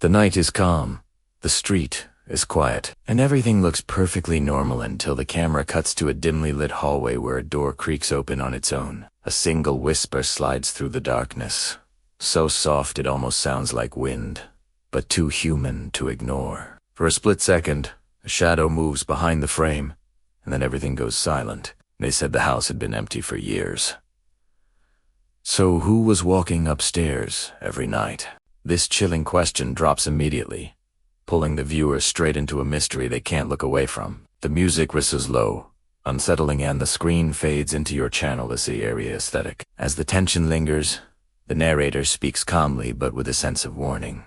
The night is calm, the street is quiet, and everything looks perfectly normal until the camera cuts to a dimly lit hallway where a door creaks open on its own. A single whisper slides through the darkness, so soft it almost sounds like wind, but too human to ignore. For a split second, a shadow moves behind the frame, and then everything goes silent. They said the house had been empty for years. So who was walking upstairs every night? This chilling question drops immediately, pulling the viewer straight into a mystery they can't look away from. The music whistles low, unsettling, and the screen fades into your channel-less eerie aesthetic. As the tension lingers, the narrator speaks calmly but with a sense of warning.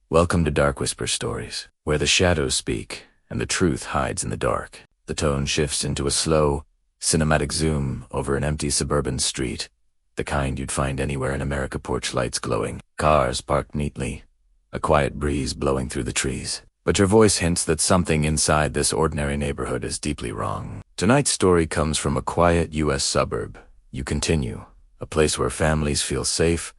Welcome to Dark Whisper Stories, where the shadows speak and the truth hides in the dark. The tone shifts into a slow, cinematic zoom over an empty suburban street, the kind you'd find anywhere in America. Porch lights glowing, cars parked neatly, a quiet breeze blowing through the trees. But your voice hints that something inside this ordinary neighborhood is deeply wrong. Tonight's story comes from a quiet U.S. suburb. You continue, a place where families feel safe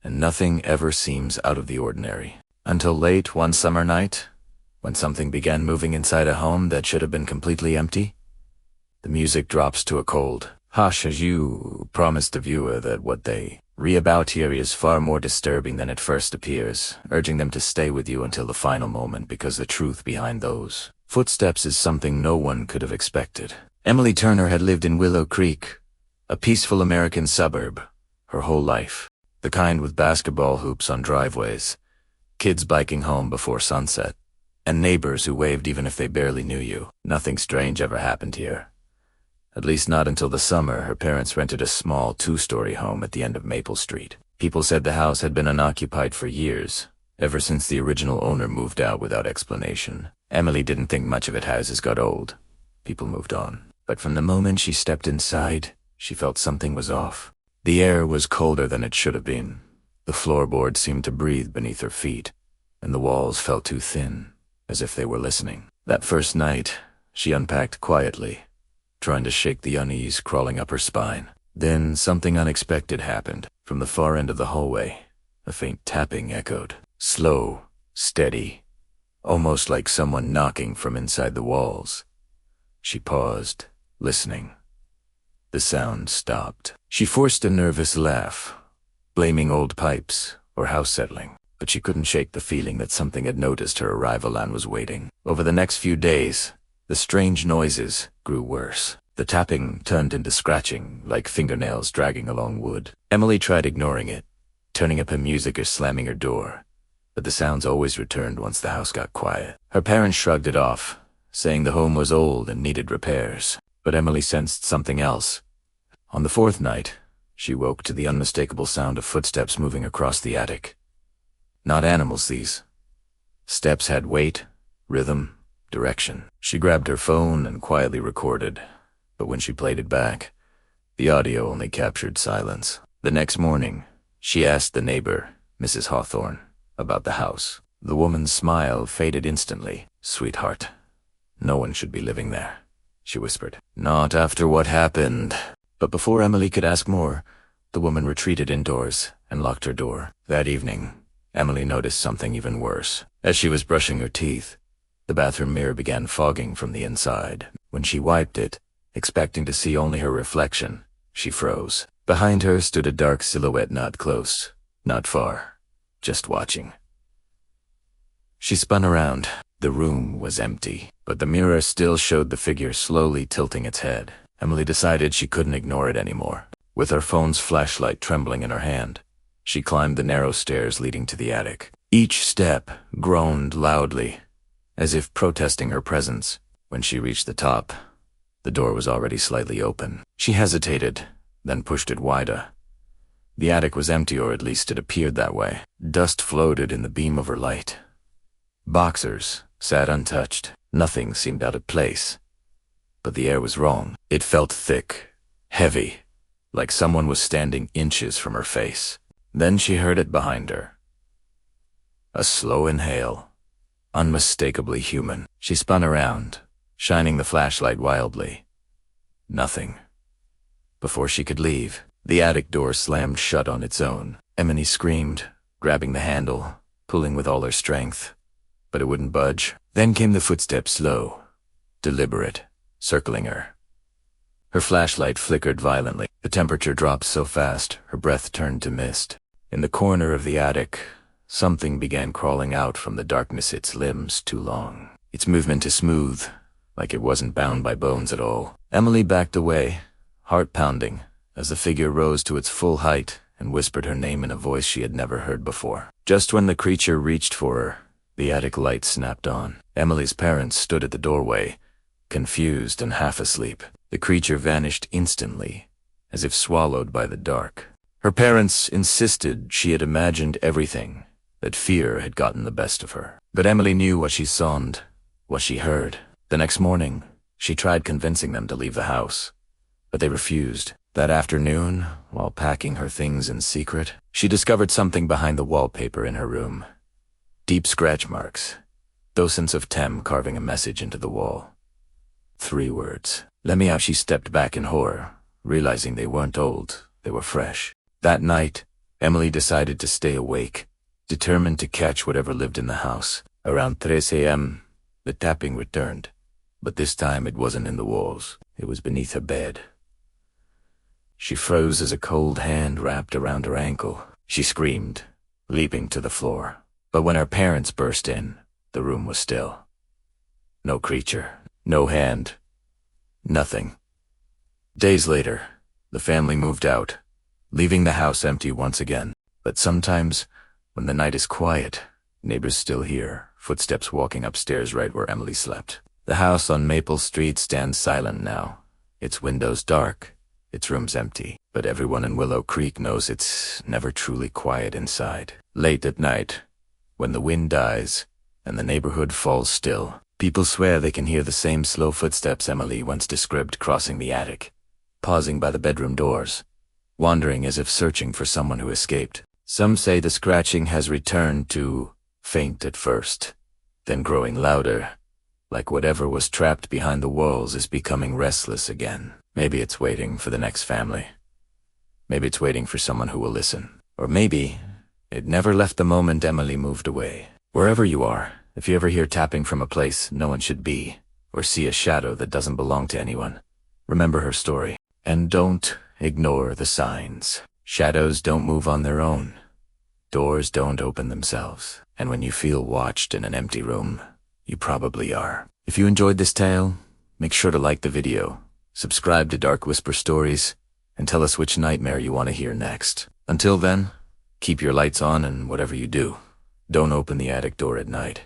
and nothing ever seems out of the ordinary. Until late one summer night, when something began moving inside a home that should have been completely empty. The music drops to a cold hush as you promise the viewer that what they read about here is far more disturbing than it first appears, urging them to stay with you until the final moment because the truth behind those footsteps is something no one could have expected. Emily Turner had lived in Willow Creek, a peaceful American suburb, her whole life. The kind with basketball hoops on driveways, kids biking home before sunset, and neighbors who waved even if they barely knew you. Nothing strange ever happened here. At least not until the summer her parents rented a small two-story home at the end of Maple Street. People said the house had been unoccupied for years, ever since the original owner moved out without explanation. Emily didn't think much of it. Houses got old. People moved on. But from the moment she stepped inside, she felt something was off. The air was colder than it should have been. The floorboards seemed to breathe beneath her feet, and the walls felt too thin, as if they were listening. That first night, she unpacked quietly, trying to shake the unease crawling up her spine. Then something unexpected happened. From the far end of the hallway, a faint tapping echoed. Slow, steady, almost like someone knocking from inside the walls. She paused, listening. The sound stopped. She forced a nervous laugh, blaming old pipes or house settling, but she couldn't shake the feeling that something had noticed her arrival and was waiting. Over the next few days, the strange noises grew worse. The tapping turned into scratching, like fingernails dragging along wood. Emily tried ignoring it, turning up her music or slamming her door, but the sounds always returned once the house got quiet. Her parents shrugged it off, saying the home was old and needed repairs, but Emily sensed something else. On the fourth night, she woke to the unmistakable sound of footsteps moving across the attic. Not animals, these. Steps had weight, rhythm, direction. She grabbed her phone and quietly recorded, but when she played it back, the audio only captured silence. The next morning, she asked the neighbor, Mrs. Hawthorne, about the house. The woman's smile faded instantly. "Sweetheart, no one should be living there," she whispered. "Not after what happened." But before Emily could ask more, the woman retreated indoors and locked her door. That evening, Emily noticed something even worse. As she was brushing her teeth, the bathroom mirror began fogging from the inside. When she wiped it, expecting to see only her reflection, she froze. Behind her stood a dark silhouette, not close, not far, just watching. She spun around. The room was empty, but the mirror still showed the figure slowly tilting its head. Emily decided she couldn't ignore it anymore. With her phone's flashlight trembling in her hand, she climbed the narrow stairs leading to the attic. Each step groaned loudly, as if protesting her presence. When she reached the top, the door was already slightly open. She hesitated, then pushed it wider. The attic was empty, or at least it appeared that way. Dust floated in the beam of her light. Boxers sat untouched. Nothing seemed out of place. But the air was wrong. It felt thick, heavy, like someone was standing inches from her face. Then she heard it behind her. A slow inhale, unmistakably human. She spun around, shining the flashlight wildly. Nothing. Before she could leave, the attic door slammed shut on its own. Emily screamed, grabbing the handle, pulling with all her strength, but it wouldn't budge. Then came the footsteps, slow, deliberate, circling her. Her flashlight flickered violently. The temperature dropped so fast, her breath turned to mist. In the corner of the attic, something began crawling out from the darkness, its limbs too long. Its movement is smooth, like it wasn't bound by bones at all. Emily backed away, heart pounding, as the figure rose to its full height and whispered her name in a voice she had never heard before. Just when the creature reached for her, the attic light snapped on. Emily's parents stood at the doorway, confused and half asleep. The creature vanished instantly, as if swallowed by the dark. Her parents insisted she had imagined everything, that fear had gotten the best of her. But Emily knew what she saw, what she heard. The next morning, she tried convincing them to leave the house, but they refused. That afternoon, while packing her things in secret, she discovered something behind the wallpaper in her room. Deep scratch marks, docents of Tem carving a message into the wall. 3 words. Let me out. She stepped back in horror, realizing they weren't old, they were fresh. That night, Emily decided to stay awake, determined to catch whatever lived in the house. Around 3 a.m., the tapping returned, but this time it wasn't in the walls. It was beneath her bed. She froze as a cold hand wrapped around her ankle. She screamed, leaping to the floor. But when her parents burst in, the room was still. No creature, no hand, nothing. Days later, the family moved out, leaving the house empty once again. But sometimes, when the night is quiet, neighbors still hear footsteps walking upstairs right where Emily slept. The house on Maple Street stands silent now, its windows dark, its rooms empty, but everyone in Willow Creek knows it's never truly quiet inside. Late at night, when the wind dies and the neighborhood falls still, people swear they can hear the same slow footsteps Emily once described crossing the attic, pausing by the bedroom doors, wandering as if searching for someone who escaped. Some say the scratching has returned to faint at first, then growing louder, like whatever was trapped behind the walls is becoming restless again. Maybe it's waiting for the next family. Maybe it's waiting for someone who will listen. Or maybe it never left the moment Emily moved away. Wherever you are, if you ever hear tapping from a place no one should be, or see a shadow that doesn't belong to anyone, remember her story. And don't ignore the signs. Shadows don't move on their own. Doors don't open themselves. And when you feel watched in an empty room, you probably are. If you enjoyed this tale, make sure to like the video, subscribe to Dark Whisper Stories, and tell us which nightmare you want to hear next. Until then, keep your lights on, and whatever you do, don't open the attic door at night.